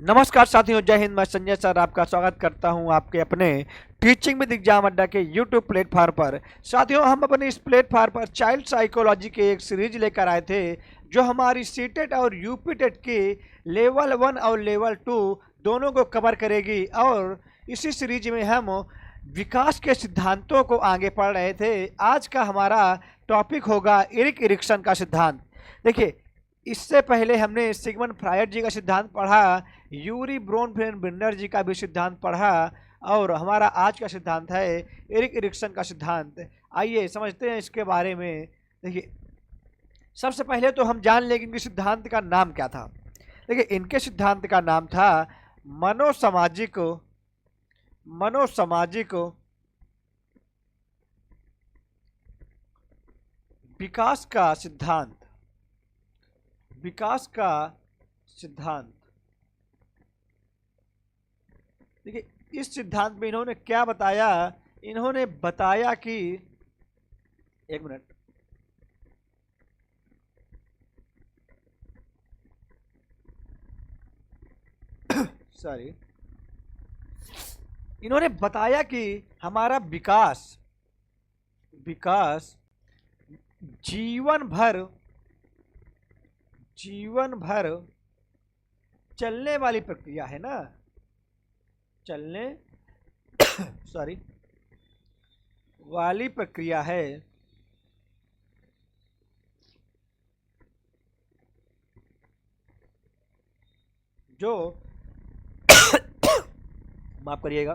नमस्कार साथियों, जय हिंद। मैं संजय सर आपका स्वागत करता हूं आपके अपने टीचिंग विद एग्जाम अड्डा के यूट्यूब प्लेटफॉर्म पर। साथियों, हम अपने इस प्लेटफॉर्म पर चाइल्ड साइकोलॉजी के एक सीरीज लेकर आए थे जो हमारी सीटेट और यूपीटेट के लेवल 1 और लेवल 2 दोनों को कवर करेगी। और इसी सीरीज में हम विकास के सिद्धांतों को आगे पढ़ रहे थे। आज का हमारा टॉपिक होगा एरिक एरिक्सन का सिद्धांत। देखिए, इससे पहले हमने सिगमंड फ्रायड जी का सिद्धांत पढ़ा, यूरी ब्रोनफेल्ड जी का भी सिद्धांत पढ़ा, और हमारा आज का सिद्धांत है एरिक एरिक्सन का सिद्धांत। आइए समझते हैं इसके बारे में। देखिए, सबसे पहले तो हम जान लेंगे इनके सिद्धांत का नाम क्या था। देखिए, इनके सिद्धांत का नाम था मनोसामाजिक मनोसामाजिक विकास का सिद्धांत। विकास का सिद्धांत। देखिए, इस सिद्धांत में इन्होंने क्या बताया। इन्होंने बताया कि एक मिनट, सॉरी, इन्होंने बताया कि हमारा विकास विकास जीवन भर चलने वाली प्रक्रिया है ना। चलने सॉरी वाली प्रक्रिया है जो माफ करिएगा,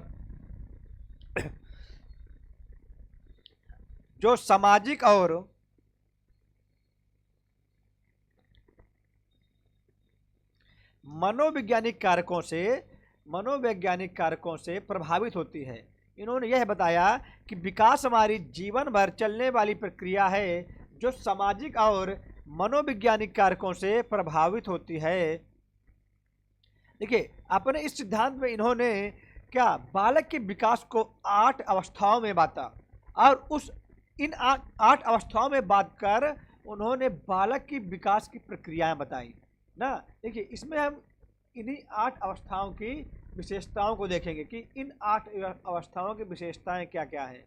जो सामाजिक और मनोवैज्ञानिक कारकों से प्रभावित होती है। इन्होंने यह बताया कि विकास हमारी जीवन भर चलने वाली प्रक्रिया है जो सामाजिक और मनोवैज्ञानिक कारकों से प्रभावित होती है। देखिए, अपने इस सिद्धांत में इन्होंने क्या बालक के विकास को 8 अवस्थाओं में बांटा, और इन 8 अवस्थाओं में बांट कर उन्होंने बालक की विकास की प्रक्रियाएं बताई ना। देखिए, इसमें हम इन्हीं 8 अवस्थाओं की विशेषताओं को देखेंगे कि इन 8 अवस्थाओं की विशेषताएं क्या क्या है।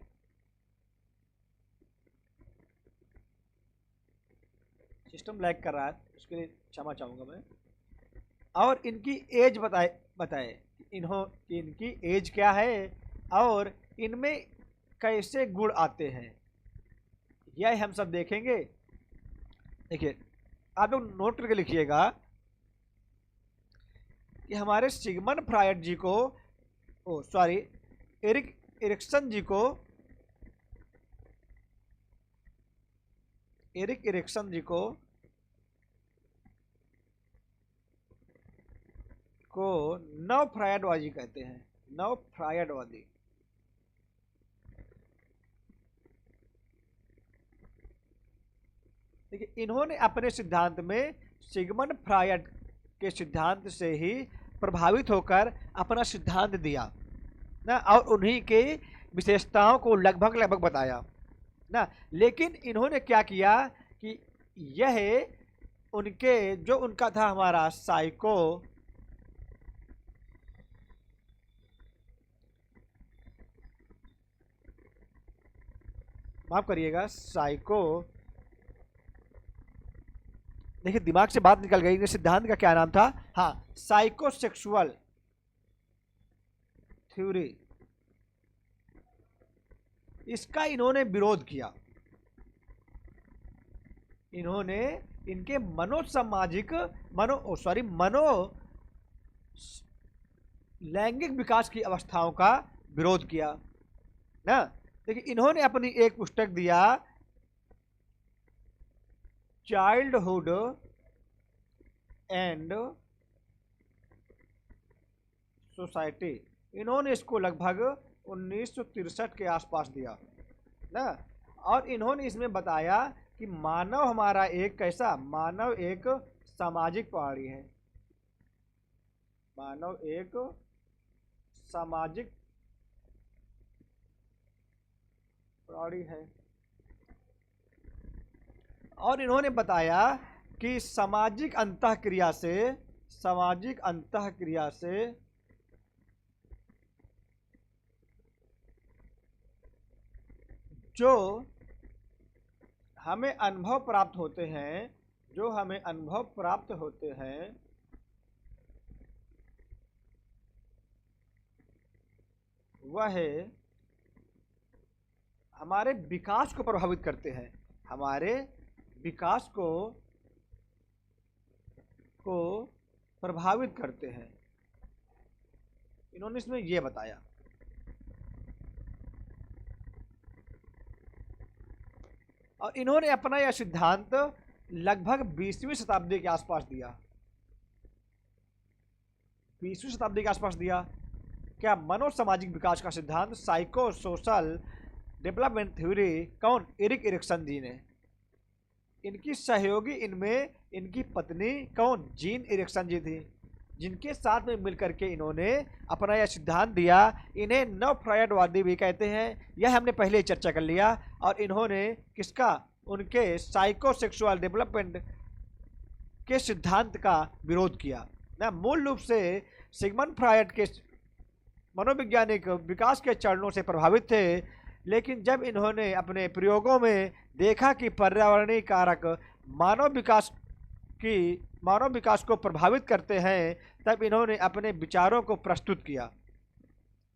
सिस्टम लैग कर रहा है, उसके लिए क्षमा चाहूंगा मैं। और इनकी एज बताए इनकी एज क्या है और इनमें कैसे गुण आते हैं, यह हम सब देखेंगे। देखिए, आप लोग नोट करके लिखिएगा कि हमारे सिगमंड फ्रायड जी को, एरिक एरिक्सन जी को नव फ्रायडवादी कहते हैं। नव फ्रायडवादी। देखिए, इन्होंने अपने सिद्धांत में सिगमंड फ्रायड के सिद्धांत से ही प्रभावित होकर अपना सिद्धांत दिया ना, और उन्हीं के विशेषताओं को लगभग बताया ना। लेकिन इन्होंने क्या किया कि यह उनका था हमारा माफ करिएगा, देखिए, दिमाग से बात निकल गई। सिद्धांत का क्या नाम था? हाँ, साइकोसेक्सुअल थ्योरी। इसका इन्होंने विरोध किया। इन्होंने इनके मनो लैंगिक विकास की अवस्थाओं का विरोध किया ना। देखिए, इन्होंने अपनी एक पुस्तक दिया, चाइल्डहुड एंड सोसाइटी। इन्होंने इसको लगभग 1963 के आसपास दिया ना। और इन्होंने इसमें बताया कि मानव एक सामाजिक प्राणी है। मानव एक सामाजिक प्राणी है। और इन्होंने बताया कि सामाजिक अंतःक्रिया से सामाजिक अंतःक्रिया से जो हमें अनुभव प्राप्त होते हैं, जो हमें अनुभव प्राप्त होते हैं वह हमारे विकास को प्रभावित करते हैं, हमारे विकास को प्रभावित करते हैं। इन्होंने इसमें यह बताया। और इन्होंने अपना यह सिद्धांत लगभग 20वीं शताब्दी के आसपास दिया। 20वीं शताब्दी के आसपास दिया। क्या मनोसामाजिक विकास का सिद्धांत साइको सोशल डेवलपमेंट थ्योरी कौन? एरिक एरिक्सन जी ने। इनकी सहयोगी इनमें इनकी पत्नी कौन? जीन एरिक्सन जी थी, जिनके साथ में मिलकर के इन्होंने अपना यह सिद्धांत दिया। इन्हें नव फ्रायडवादी भी कहते हैं, यह हमने पहले ही चर्चा कर लिया। और इन्होंने किसका? उनके साइकोसेक्सुअल डेवलपमेंट के सिद्धांत का विरोध किया ना। मूल रूप से सिगमंड फ्रायड के मनोवैज्ञानिक विकास के चरणों से प्रभावित थे, लेकिन जब इन्होंने अपने प्रयोगों में देखा कि पर्यावरणीय कारक मानव विकास को प्रभावित करते हैं, तब इन्होंने अपने विचारों को प्रस्तुत किया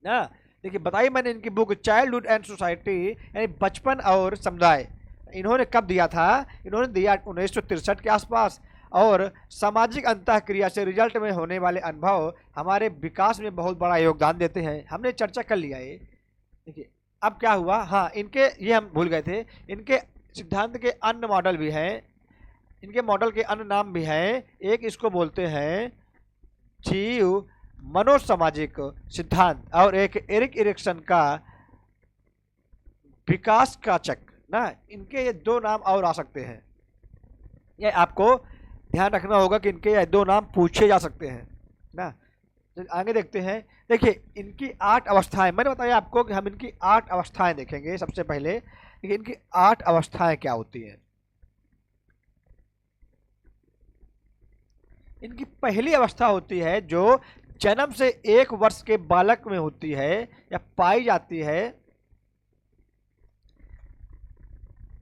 ना। देखिए बताइए, मैंने इनकी बुक चाइल्डहुड एंड सोसाइटी यानी बचपन और समुदाय, इन्होंने कब दिया था? इन्होंने दिया 1963 के आसपास। और सामाजिक अंतःक्रिया से रिजल्ट में होने वाले अनुभव हमारे विकास में बहुत बड़ा योगदान देते हैं, हमने चर्चा कर लिया ये। देखिए अब क्या हुआ, हाँ इनके ये हम भूल गए थे, इनके सिद्धांत के अन्य मॉडल भी हैं, इनके मॉडल के अन्य नाम भी हैं। एक इसको बोलते हैं जीव मनोसामाजिक सिद्धांत और एक एरिक एरिक्सन का विकास का चक्र ना। इनके ये दो नाम और आ सकते हैं, ये आपको ध्यान रखना होगा कि इनके ये दो नाम पूछे जा सकते हैं ना। आगे देखते हैं। देखिए इनकी 8 अवस्थाएं, मैंने बताया आपको कि हम इनकी 8 अवस्थाएं देखेंगे सबसे पहले। देखिए इनकी 8 अवस्थाएं क्या होती हैं। इनकी पहली अवस्था होती है जो जन्म से 1 वर्ष के बालक में होती है या पाई जाती है,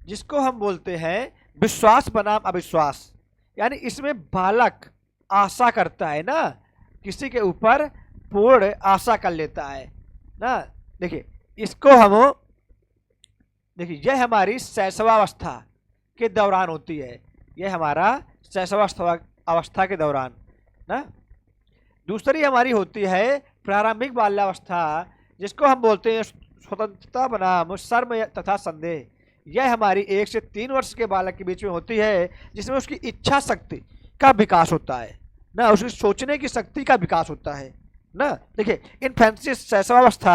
जिसको हम बोलते हैं विश्वास बनाम अविश्वास। यानी इसमें बालक आशा करता है ना, किसी के ऊपर पूर्ण आशा कर लेता है ना। देखिए इसको हम, देखिए यह हमारी शैशवावस्था के दौरान होती है, यह हमारा शैशवावस्था के दौरान ना। दूसरी हमारी होती है प्रारंभिक बाल्यावस्था, जिसको हम बोलते हैं स्वतंत्रता बनाम शर्म तथा संदेह। यह हमारी 1 से 3 वर्ष के बालक के बीच में होती है, जिसमें उसकी इच्छा शक्ति का विकास होता है ना, उसकी सोचने की शक्ति का विकास होता है ना। देखिए इन्फेंसी शैशवावस्था,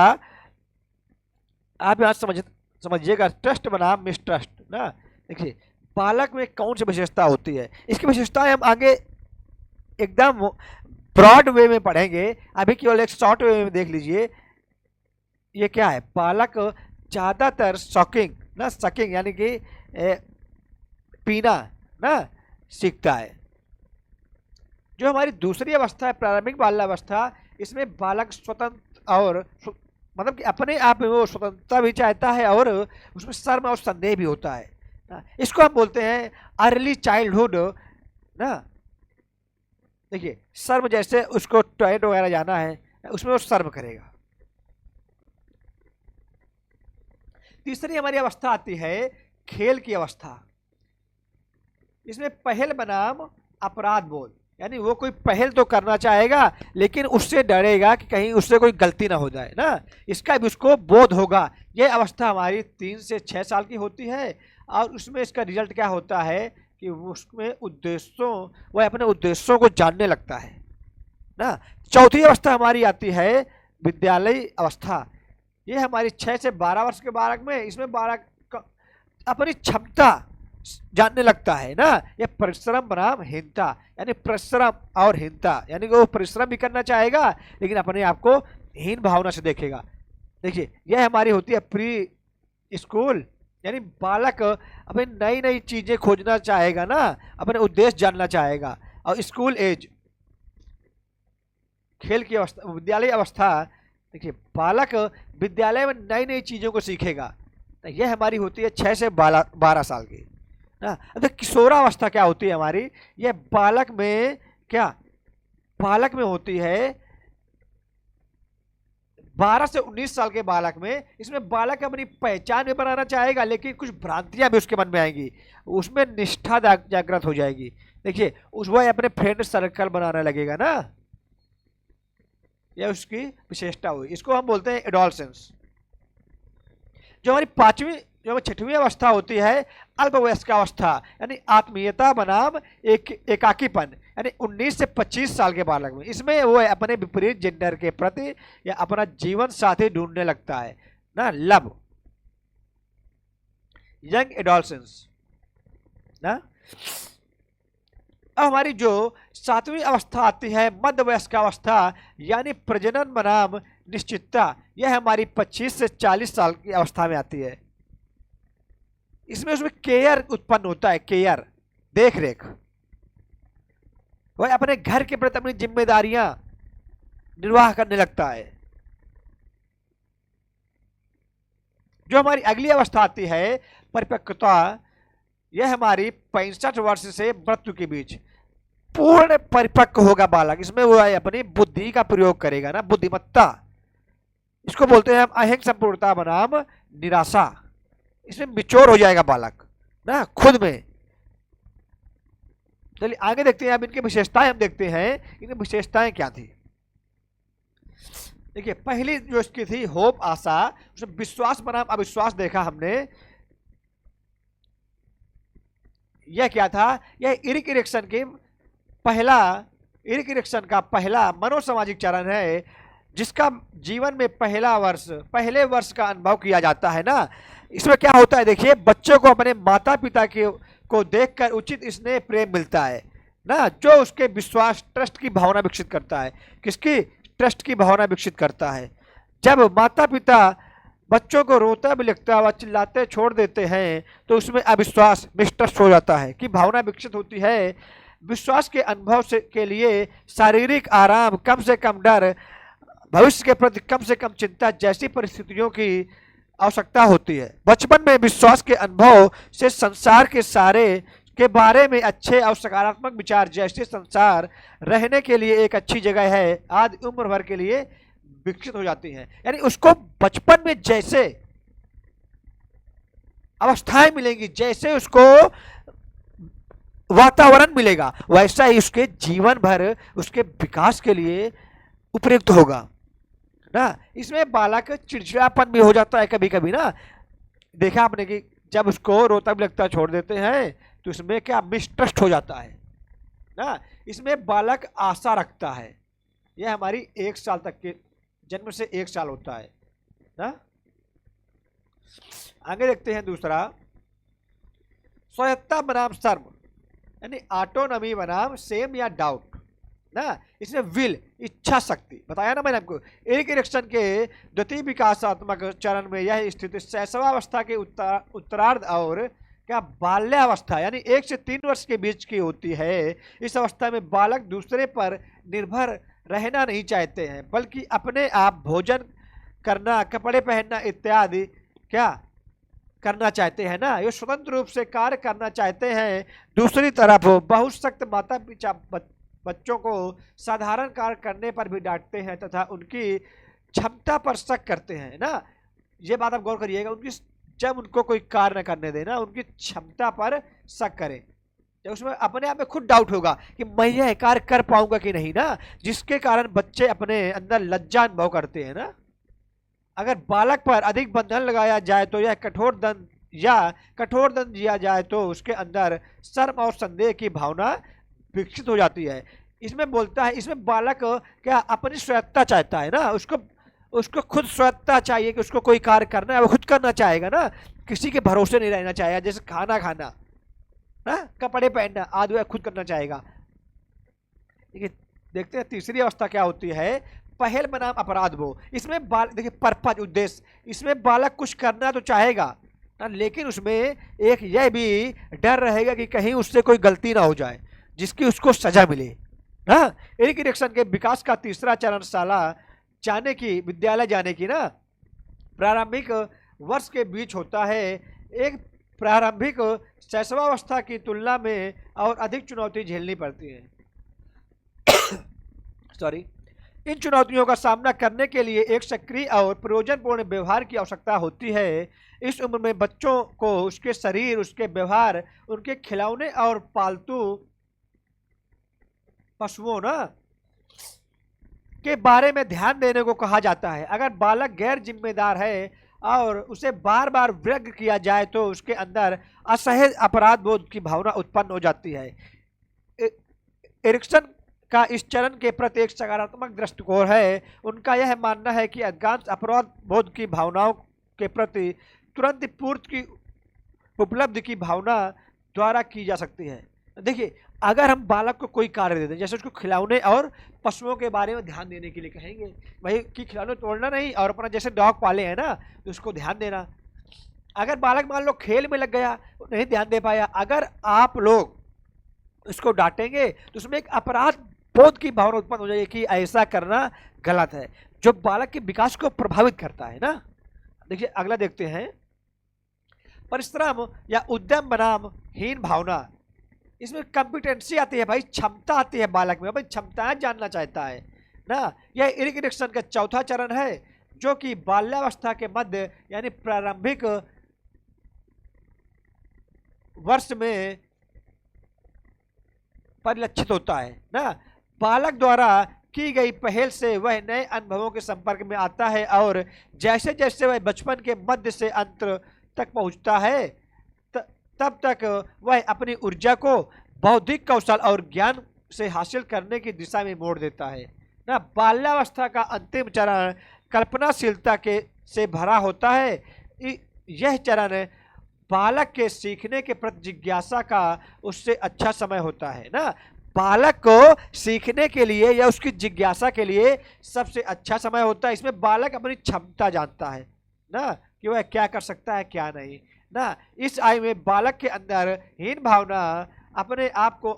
आप यहाँ समझिएगा ट्रस्ट बनाम मिसट्रस्ट ना। देखिए बालक में कौन सी विशेषता होती है, इसकी विशेषताएं हम आगे एकदम ब्रॉड वे में पढ़ेंगे, अभी केवल एक शॉर्ट वे में देख लीजिए। ये क्या है, बालक ज़्यादातर सकिंग यानी कि पीना ना सीखता है। जो हमारी दूसरी अवस्था है प्रारंभिक बाल्यावस्था, इसमें बालक स्वतंत्र और मतलब कि अपने आप में वो स्वतंत्रता भी चाहता है और उसमें शर्म और संदेह भी होता है ना। इसको हम बोलते हैं अर्ली चाइल्डहुड ना। देखिए शर्म, जैसे उसको टॉयलेट वगैरह जाना है उसमें वो शर्म करेगा। तीसरी हमारी अवस्था आती है खेल की अवस्था। इसमें पहल बनाम अपराध बोध, यानी वो कोई पहल तो करना चाहेगा लेकिन उससे डरेगा कि कहीं उससे कोई गलती ना हो जाए ना, इसका भी उसको बोध होगा। ये अवस्था हमारी 3 से 6 साल की होती है और उसमें इसका रिजल्ट क्या होता है कि उसमें वह अपने उद्देश्यों को जानने लगता है ना। चौथी अवस्था हमारी आती है विद्यालय अवस्था। ये हमारी 6 से 12 वर्ष के बालक में, इसमें बालक अपनी क्षमता जानने लगता है ना। ये परिश्रम बनाम हीनता, यानी परिश्रम और हीनता, यानी वो परिश्रम भी करना चाहेगा लेकिन अपने आप को हीन भावना से देखेगा। देखिए यह हमारी होती है प्री स्कूल, यानी बालक अपनी नई चीजें खोजना चाहेगा ना, अपने उद्देश्य जानना चाहेगा। और स्कूल एज, खेल की अवस्था, विद्यालय अवस्था। देखिए बालक विद्यालय में नई नई चीज़ों को सीखेगा, तो यह हमारी होती है 6 से 12 साल की ना। अब किशोरावस्था क्या होती है हमारी, यह बालक में क्या, बालक में होती है 12 से 19 साल के बालक में। इसमें बालक अपनी पहचान भी बनाना चाहेगा, लेकिन कुछ भ्रांतियां भी उसके मन में आएंगी, उसमें निष्ठा जागृत हो जाएगी। देखिए वह अपने फ्रेंड सर्कल बनाने लगेगा ना, यह उसकी विशेषता हुई। इसको हम बोलते हैं एडोलसेंस। जो हमारी जो 6वीं अवस्था होती है अल्पवयस्क अवस्था, यानी आत्मीयता बनाम एकाकीपन, यानी 19 से 25 साल के बालक में। इसमें वो अपने विपरीत जेंडर के प्रति या अपना जीवन साथी ढूंढने लगता है ना, लव, यंग एडोलसेंस ना। अब हमारी जो 7वीं अवस्था आती है मध्यवयस्क अवस्था, यानी प्रजनन बनाम निश्चितता, यह हमारी 25 से 40 साल की अवस्था में आती है। इसमें उसमें केयर उत्पन्न होता है, केयर, देख रेख। वह अपने घर के प्रति अपनी जिम्मेदारियां निर्वाह करने लगता है। जो हमारी अगली अवस्था आती है परिपक्वता, यह हमारी 65 वर्ष से मृत्यु के बीच पूर्ण परिपक्व होगा बालक। इसमें वो अपनी बुद्धि का प्रयोग करेगा ना, बुद्धिमत्ता। इसको बोलते हैं हम अहिंग संपूर्णता बनाम निराशा। इसमें मिच्योर हो जाएगा बालक ना खुद में। चलिए आगे देखते हैं, अब इनकी विशेषताएं हम देखते हैं, इनकी विशेषताएं क्या थी। देखिए पहली जो इसकी थी होप, आशा, उसमें विश्वास बनाम अविश्वास देखा हमने। यह क्या था, यह इरिक इरेक्शन का पहला मनोसामाजिक चरण है, जिसका जीवन में पहले वर्ष का अनुभव किया जाता है ना। इसमें क्या होता है, देखिए बच्चों को अपने माता पिता को देखकर उचित स्नेह प्रेम मिलता है ना, जो उसके विश्वास, ट्रस्ट की भावना विकसित करता है। किसकी, ट्रस्ट की भावना विकसित करता है। जब माता पिता बच्चों को रोता बिलखता व चिल्लाते छोड़ देते हैं, तो उसमें अविश्वास, मिसट्रस्ट हो जाता है की भावना विकसित होती है। विश्वास के अनुभव के लिए शारीरिक आराम, कम से कम डर, भविष्य के प्रति कम से कम चिंता जैसी परिस्थितियों की आवश्यकता होती है। बचपन में विश्वास के अनुभव से संसार के बारे में अच्छे और सकारात्मक विचार, जैसे संसार रहने के लिए एक अच्छी जगह है आदि उम्र भर के लिए विकसित हो जाती हैं। यानी उसको बचपन में जैसे अवस्थाएं मिलेंगी, जैसे उसको वातावरण मिलेगा, वैसा ही उसके जीवन भर उसके विकास के लिए उपयुक्त होगा ना। इसमें बालक चिड़चिड़ापन भी हो जाता है कभी कभी ना, देखा आपने कि जब उसको रोता भी लगता छोड़ देते हैं, तो इसमें क्या मिसट्रस्ट हो जाता है ना। इसमें बालक आशा रखता है। यह हमारी 1 साल तक के, जन्म से 1 साल होता है ना। आगे देखते हैं दूसरा, स्वायत्तता बनाम शर्म, यानी ऑटोनॉमी बनाम सेम या डाउट ना। इसमें विल, इच्छा शक्ति, बताया ना मैंने आपको। एक इरेक्शन के द्वितीय विकासात्मक चरण में यह स्थिति शैशवावस्था के उत्तरार्ध और क्या बाल्यावस्था, यानी 1 से 3 वर्ष के बीच की होती है। इस अवस्था में बालक दूसरे पर निर्भर रहना नहीं चाहते हैं, बल्कि अपने आप भोजन करना, कपड़े पहनना इत्यादि क्या करना चाहते हैं ना। ये स्वतंत्र रूप से कार्य करना चाहते हैं। दूसरी तरफ बहुत सख्त माता पिता बच्चों को साधारण कार्य करने पर भी डांटते हैं तथा उनकी क्षमता पर शक करते हैं ना। ये बात आप गौर करिएगा, जब उनको कोई कार्य न करने देना, उनकी क्षमता पर शक करें, जब उसमें अपने आप में खुद डाउट होगा कि मैं यह कार्य कर पाऊंगा कि नहीं ना, जिसके कारण बच्चे अपने अंदर लज्जा अनुभव करते हैं ना। अगर बालक पर अधिक बंधन लगाया जाए तो यह कठोर दंड दिया जाए तो उसके अंदर शर्म और संदेह की भावना विकसित हो जाती है। इसमें बोलता है, इसमें बालक क्या अपनी स्वायत्तता चाहता है ना, उसको खुद स्वायत्तता चाहिए कि उसको कोई कार्य करना है वो खुद करना चाहेगा ना, किसी के भरोसे नहीं रहना चाहेगा। जैसे खाना खाना ना, कपड़े पहनना आदि वह खुद करना चाहेगा। देखते हैं तीसरी अवस्था क्या होती है, पहल बनाम अपराध वो। इसमें देखिए पर्पज, उद्देश्य, इसमें बालक कुछ करना तो चाहेगा ना, लेकिन उसमें एक यह भी डर रहेगा कि कहीं उससे कोई गलती ना हो जाए जिसकी उसको सजा मिले हाँ, एरिक एरिक्सन के विकास का तीसरा चरण शाला जाने की, विद्यालय जाने की ना प्रारंभिक वर्ष के बीच होता है। एक प्रारंभिक शैशवावस्था की तुलना में और अधिक चुनौती झेलनी पड़ती है। सॉरी, इन चुनौतियों का सामना करने के लिए एक सक्रिय और प्रयोजनपूर्ण व्यवहार की आवश्यकता होती है। इस उम्र में बच्चों को उसके शरीर, उसके व्यवहार, उनके खिलौने और पालतू पशुओं ना के बारे में ध्यान देने को कहा जाता है। अगर बालक गैर जिम्मेदार है और उसे बार बार व्यंग्य किया जाए तो उसके अंदर असहज अपराध बोध की भावना उत्पन्न हो जाती है। एरिक्सन का इस चरण के प्रति एक सकारात्मक दृष्टिकोण है। उनका यह मानना है कि अधिकांश अपराध बोध की भावनाओं के प्रति तुरंत पूर्ति की उपलब्धि की भावना द्वारा की जा सकती है। देखिए, अगर हम बालक को कोई कार्य दे दें, जैसे उसको खिलौने और पशुओं के बारे में ध्यान देने के लिए कहेंगे, भाई कि खिलौने तोड़ना नहीं, और अपना जैसे डॉग पाले हैं ना तो उसको ध्यान देना। अगर बालक मान लो खेल में लग गया, नहीं ध्यान दे पाया, अगर आप लोग उसको डांटेंगे तो उसमें एक अपराध बोध की भावना उत्पन्न हो जाएगी कि ऐसा करना गलत है, जो बालक के विकास को प्रभावित करता है ना। देखिए अगला देखते हैं, परिश्रम या उद्यम बनाम हीन भावना। इसमें कॉम्पिटेंसी आती है भाई, क्षमता आती है बालक में, भाई क्षमताएं जानना चाहता है ना। यह एरिक एरिक्सन का चौथा चरण है, जो कि बाल्यावस्था के मध्य यानी प्रारंभिक वर्ष में परिलक्षित होता है ना। बालक द्वारा की गई पहल से वह नए अनुभवों के संपर्क में आता है और जैसे जैसे वह बचपन के मध्य से अंत तक पहुंचता है तब तक वह अपनी ऊर्जा को बौद्धिक कौशल और ज्ञान से हासिल करने की दिशा में मोड़ देता है ना। बाल्यावस्था का अंतिम चरण कल्पनाशीलता के से भरा होता है। यह चरण बालक के सीखने के प्रति जिज्ञासा का उससे अच्छा समय होता है ना। बालक को सीखने के लिए या उसकी जिज्ञासा के लिए सबसे अच्छा समय होता है। इसमें बालक अपनी क्षमता जानता है ना कि वह क्या कर सकता है क्या नहीं ना। इस आयु में बालक के अंदर हीन भावना, अपने आप को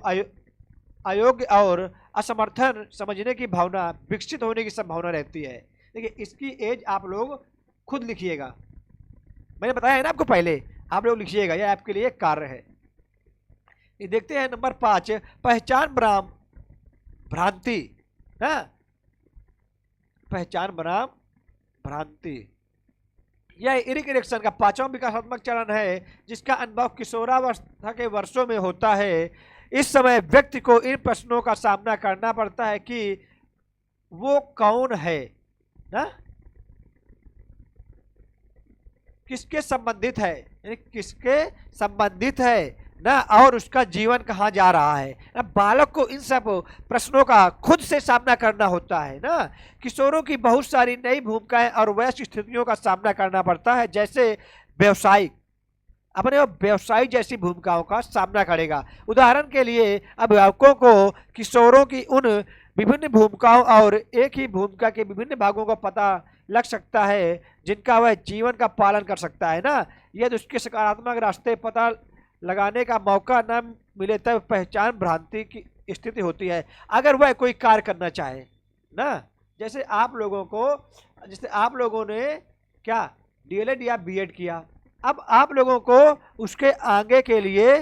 अयोग्य और असमर्थन समझने की भावना विकसित होने की संभावना रहती है। देखिए इसकी एज आप लोग खुद लिखिएगा, मैंने बताया है ना आपको पहले, आप लोग लिखिएगा, यह आपके लिए कार्य है। ये देखते हैं नंबर 5, पहचान बनाम भ्रांति ना। पहचान बनाम भ्रांति, यह एरिक एरिक्सन का 5वां विकासात्मक चरण है, जिसका अनुभव किशोरावस्था के वर्षों में होता है। इस समय व्यक्ति को इन प्रश्नों का सामना करना पड़ता है कि वो कौन है ना, किसके संबंधित है, यानी किसके संबंधित है ना, और उसका जीवन कहाँ जा रहा है ना। बालक को इन सब प्रश्नों का खुद से सामना करना होता है ना। किशोरों की बहुत सारी नई भूमिकाएं और वयस्क स्थितियों का सामना करना पड़ता है, जैसे व्यवसायिक, अपने व्यवसायी जैसी भूमिकाओं का सामना करेगा। उदाहरण के लिए अभिभावकों को किशोरों की उन विभिन्न भूमिकाओं और एक ही भूमिका के विभिन्न भागों का पता लग सकता है जिनका वह जीवन का पालन कर सकता है ना। यदि उसके सकारात्मक रास्ते पता लगाने का मौका न मिले तब पहचान भ्रांति की स्थिति होती है। अगर वह कोई कार्य करना चाहे ना, जैसे आप लोगों ने क्या डीएलएड या बीएड किया, अब आप लोगों को उसके आगे के लिए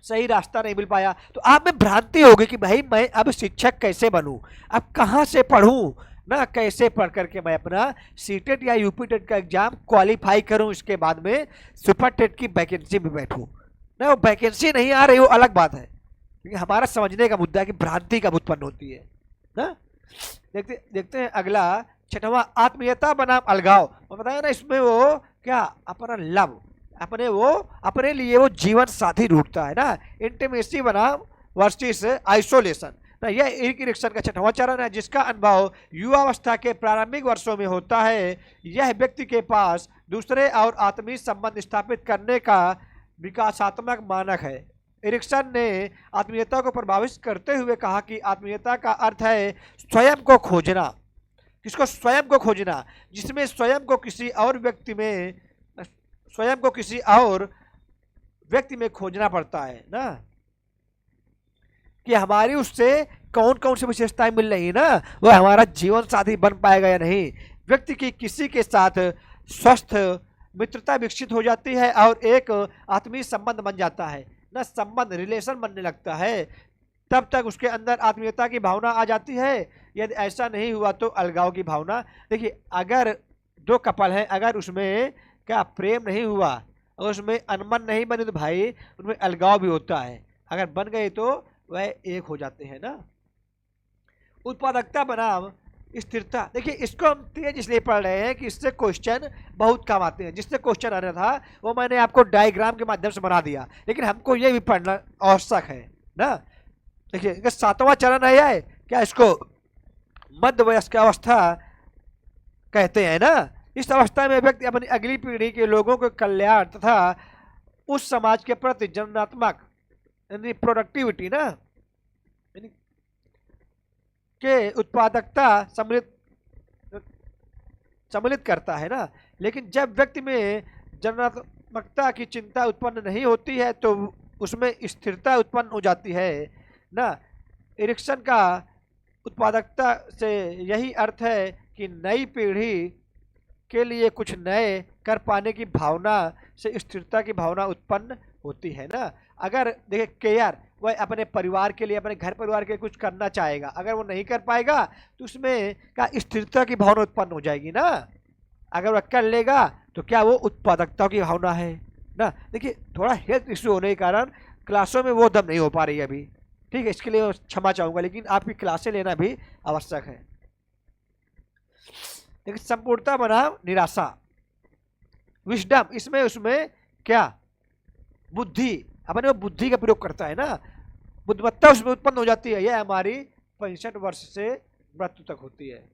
सही रास्ता नहीं मिल पाया तो आप में भ्रांति होगी कि भाई मैं अब शिक्षक कैसे बनूं, अब कहाँ से पढ़ूं ना, कैसे पढ़ करके मैं अपना सीटेट या यूपी टेट का एग्जाम क्वालिफाई करूं, इसके बाद में सुपर टेट की वैकेंसी में बैठूं ना। वो वैकेंसी नहीं आ रही वो अलग बात है, क्योंकि हमारा समझने का मुद्दा है कि भ्रांति कब उत्पन्न होती है ना। देखते हैं अगला 6वां, आत्मीयता बनाम अलगाव। मैं बताया ना, इसमें वो क्या अपना लव, अपने लिए वो जीवन साथी ढूंढता है ना। इंटीमेसी बनाम वर्सेस आइसोलेशन ना। यह एरिक एरिक्सन का 6वां चरण है, जिसका अनुभव युवावस्था के प्रारंभिक वर्षों में होता है। यह व्यक्ति के पास दूसरे और आत्मीय संबंध स्थापित करने का विकासात्मक मानक है। एरिक्सन ने आत्मीयता को प्रभावित करते हुए कहा कि आत्मीयता का अर्थ है स्वयं को खोजना। किसको? स्वयं को खोजना, जिसमें स्वयं को किसी और व्यक्ति में खोजना पड़ता है ना। कि हमारी उससे कौन कौन सी विशेषताएं मिल रही है ना, वह हमारा जीवन साथी बन पाएगा या नहीं। व्यक्ति की किसी के साथ स्वस्थ मित्रता विकसित हो जाती है और एक आत्मीय संबंध बन जाता है ना, संबंध रिलेशन बनने लगता है, तब तक उसके अंदर आत्मीयता की भावना आ जाती है। यदि ऐसा नहीं हुआ तो अलगाव की भावना। देखिए, अगर दो कपल हैं, अगर उसमें क्या प्रेम नहीं हुआ, अगर उसमें अनबन नहीं बनी, तो भाई उनमें अलगाव भी होता है। अगर बन गए तो वह एक हो जाते हैं ना। उत्पादकता बनाम स्थिरता, देखिए इसको हम तेज इसलिए पढ़ रहे हैं कि इससे क्वेश्चन बहुत कम आते हैं। जिससे क्वेश्चन आना था वो मैंने आपको डायग्राम के माध्यम से बना दिया, लेकिन हमको ये भी पढ़ना आवश्यक है ना। देखिए, सातवां चरण है क्या, इसको मध्य वयस्क अवस्था कहते हैं ना। इस अवस्था में व्यक्ति अपनी अगली पीढ़ी के लोगों के कल्याण तथा उस समाज के प्रति जननात्मक यानी प्रोडक्टिविटी ना यानी के उत्पादकता सम्मिलित करता है ना। लेकिन जब व्यक्ति में जननात्मकता की चिंता उत्पन्न नहीं होती है तो उसमें स्थिरता उत्पन्न हो जाती है ना। इरिक्सन का उत्पादकता से यही अर्थ है कि नई पीढ़ी के लिए कुछ नए कर पाने की भावना से स्थिरता की भावना उत्पन्न होती है ना। अगर देखिए केयर, वह अपने परिवार के लिए, अपने घर परिवार के लिए कुछ करना चाहेगा, अगर वो नहीं कर पाएगा तो उसमें क्या स्थिरता की भावना उत्पन्न हो जाएगी ना। अगर वह कर लेगा तो क्या वो उत्पादकता की भावना है ना। देखिए, थोड़ा हेल्थ इश्यू होने के कारण क्लासों में वो दम नहीं हो पा रही है अभी, ठीक है, इसके लिए मैं क्षमा चाहूँगा, लेकिन आपकी क्लासें लेना भी आवश्यक है। लेकिन संपूर्णता बनाम निराशा, विजडम, इसमें उसमें क्या बुद्धि, अपने वो बुद्धि का प्रयोग करता है ना, बुद्धिमत्ता उसमें उत्पन्न हो जाती है। यह हमारी 65 वर्ष से मृत्यु तक होती है।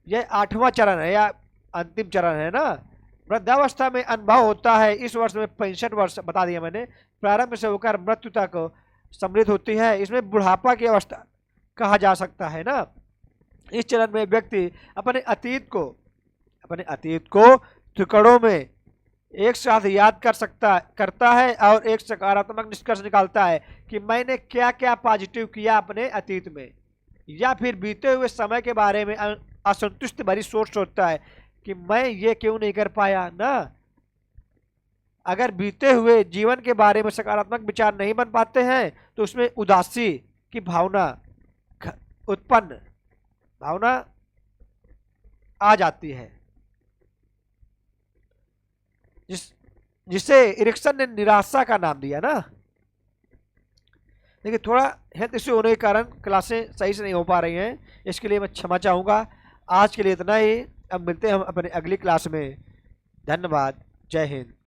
यह 8वां चरण है या अंतिम चरण है ना। वृद्धावस्था में अनुभव होता है, इस वर्ष में 65 वर्ष बता दिया मैंने, प्रारंभ से होकर मृत्यु तक सम्मिलित होती है। इसमें बुढ़ापा की अवस्था कहा जा सकता है ना। इस चरण में व्यक्ति अपने अतीत को टुकड़ों में एक साथ याद करता है और एक सकारात्मक निष्कर्ष निकालता है कि मैंने क्या क्या पॉजिटिव किया अपने अतीत में, या फिर बीते हुए समय के बारे में असंतुष्ट भरी सोच सोचता है कि मैं ये क्यों नहीं कर पाया ना। अगर बीते हुए जीवन के बारे में सकारात्मक विचार नहीं बन पाते हैं तो उसमें उदासी की भावना आ जाती है, जिसे इरिक्सन ने निराशा का नाम दिया ना। देखिए, थोड़ा हेल्थ इश्यू होने के कारण क्लासें सही से नहीं हो पा रही हैं, इसके लिए मैं क्षमा चाहूँगा। आज के लिए इतना ही, अब मिलते हैं हम अपने अगली क्लास में। धन्यवाद, जय हिंद।